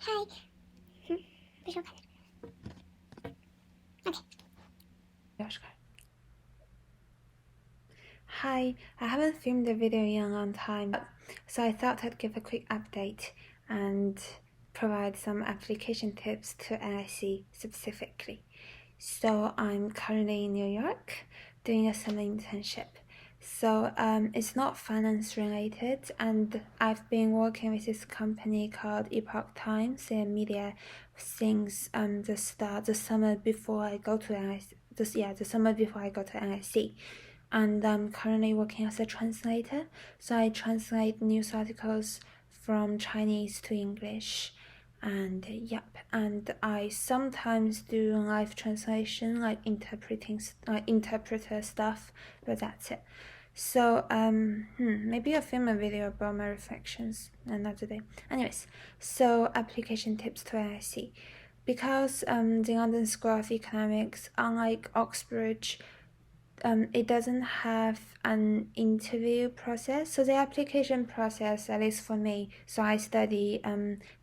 Hi. 为什么看？Okay. Hi, I haven't filmed the video in a long time, so I thought I'd give a quick update and provide some application tips to NIC specifically. So I'm currently in New York doing a summer internship. So it's not finance related, and I've been working with this company called Epoch Times in media since the summer before I go to NIC. The summer before I go to NIC. And I'm currently working as a translator, so I translate news articles from Chinese to English, and and I sometimes do live translation, like interpreter stuff, but that's it. So maybe I'll film a video about my reflections another day. Anyways, so application tips to NIC. Because the London School of Economics, unlike Oxford, it doesn't have an interview process. So the application process, at least for me, so I study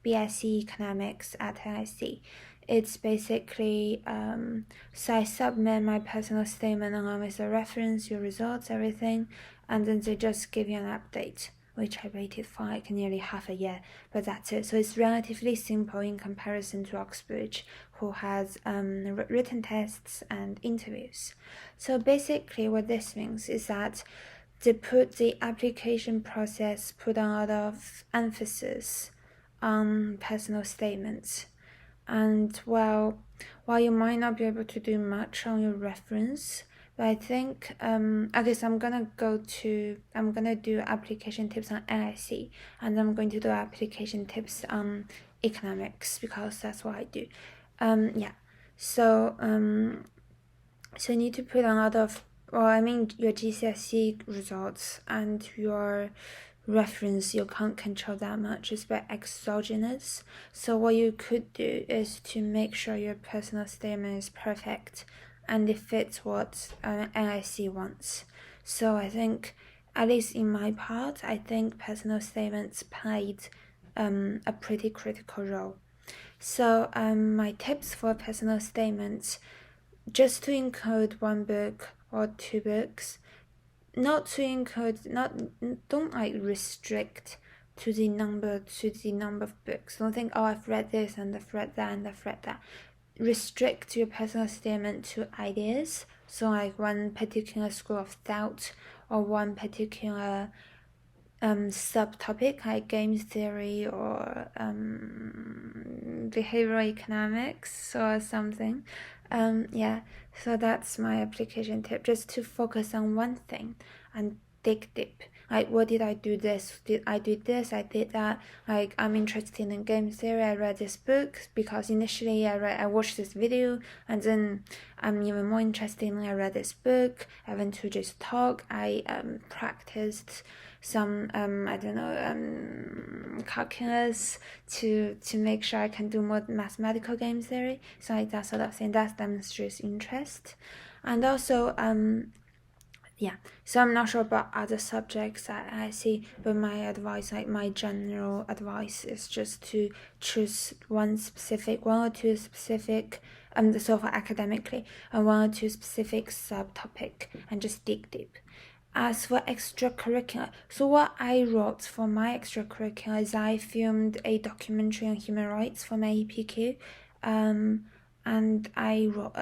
BSc Economics at NIC. It's basically, so I submit my personal statement along with the reference, your results, everything, and then they just give you an update, which I waited for like nearly half a year, but that's it. So it's relatively simple in comparison to Oxbridge, who has written tests and interviews. So basically what this means is that the application process put a lot of emphasis on personal statements. And while you might not be able to do much on your reference, but I think okay, so I'm gonna do application tips on NIC, and I'm going to do application tips on economics because that's what I do. So you need to put a lot of, your GCSE results and your reference, you can't control that much. It's very exogenous. So what you could do is to make sure your personal statement is perfect and it fits what NIC wants. So I think, at least in my part, I think personal statements played a pretty critical role. So my tips for personal statements, just to include one book or two books, not to include, don't like restrict to the number of books. Don't think, oh, I've read this and I've read that and I've read that. Restrict your personal statement to ideas, so like one particular school of thought or one particular subtopic like games theory or behavioral economics or something. So that's my application tip, just to focus on one thing and dig deep. Like, what did I do this? Did I do this? I did that. Like, I'm interested in game theory. I read this book because initially I watched this video, and then I'm even more interested in I read this book. I went to this talk. I practiced some calculus to make sure I can do more mathematical game theory. So like that sort of thing, that demonstrates interest. And also so I'm not sure about other subjects that I see, but my advice, like my general advice, is just to choose one or two specific, so for academically, and one or two specific subtopic, and just dig deep. As for extracurricular, so what I wrote for my extracurricular is I filmed a documentary on human rights for my EPQ, and I wrote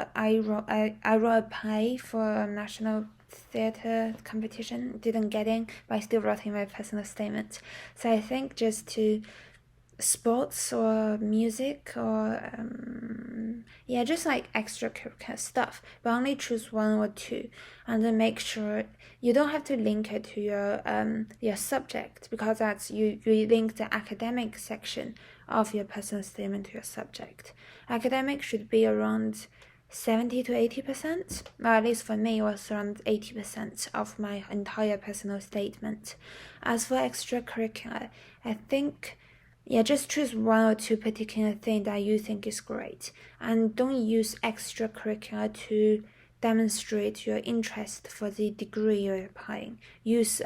a play for a national theatre competition. Didn't get in, but I still wrote in my personal statement. So I think just to sports or music or just like extracurricular stuff, but only choose one or two, and then make sure you don't have to link it to your subject, because that's you link the academic section of your personal statement to your subject. Academic should be around 70 to 80%, or at least for me it was around 80% of my entire personal statement. As for extracurricular, I think just choose one or two particular things that you think is great, and don't use extracurricular to demonstrate your interest for the degree you're applying. Use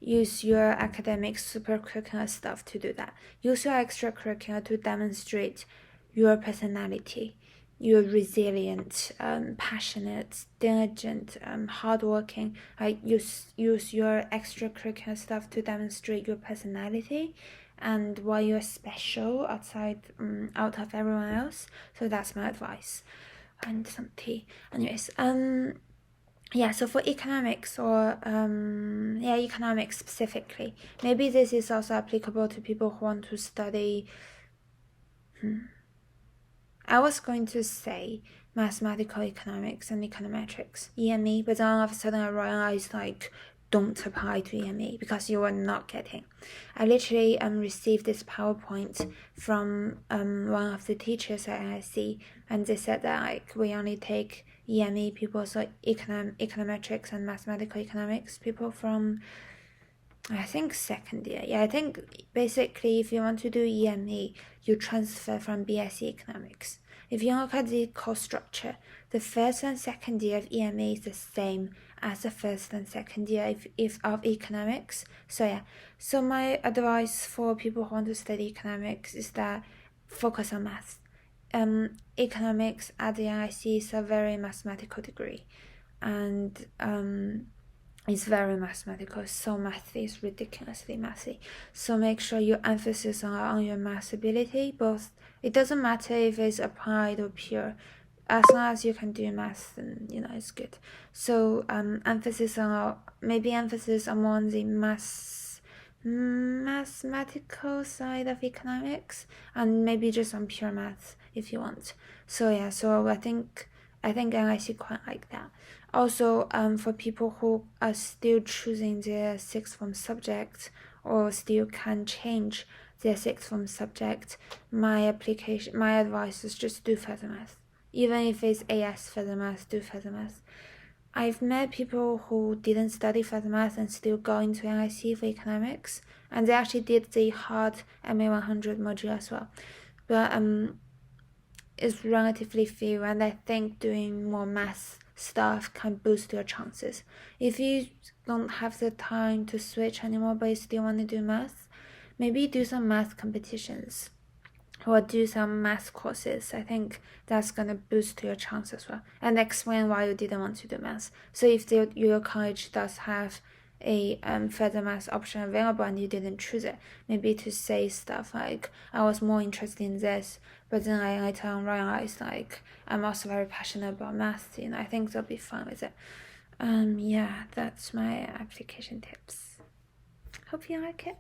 use your academic supercurricular stuff to do that. Use your extracurricular to demonstrate your personality. You're resilient, passionate, diligent, hardworking. Use your extracurricular stuff to demonstrate your personality and why you're special out of everyone else. So that's my advice. And some tea. Anyways, yeah, so for economics economics specifically, maybe this is also applicable to people who want to study. I was going to say mathematical economics and econometrics, EME, but then all of a sudden I realized don't apply to EME because you are not getting. I literally received this PowerPoint from one of the teachers at IIC, and they said that we only take EME people, so econometrics and mathematical economics people from I think second year. Yeah, I think basically if you want to do EME, you transfer from BSc economics. If you look at the course structure, the first and second year of EME is the same as the first and second year of economics. So my advice for people who want to study economics is that focus on maths. Economics at the IIC is a very mathematical degree, and it's very mathematical. It's so mathy, it's ridiculously mathy. So make sure your emphasis on your math ability. Both, it doesn't matter if it's applied or pure, as long as you can do math, then it's good. So emphasis on more on the mathematical side of economics, and maybe just on pure math if you want. So I think NIC quite like that. Also, for people who are still choosing their sixth form subject or still can change their sixth form subject, my advice is just do further math. Even if it's AS further math, do further math. I've met people who didn't study further math and still go into NIC for economics, and they actually did the hard MA 100 module as well. But it's relatively few, and I think doing more math stuff can boost your chances. If you don't have the time to switch anymore but you still want to do math, maybe do some math competitions or do some math courses. I think that's going to boost your chance as well, and explain why you didn't want to do math. So if your college does have a further math option available and you didn't choose it, maybe to say stuff like, I was more interested in this, but then I later on realized I'm also very passionate about math. I think they'll be fine with it. Yeah, that's my application tips. Hope you like it.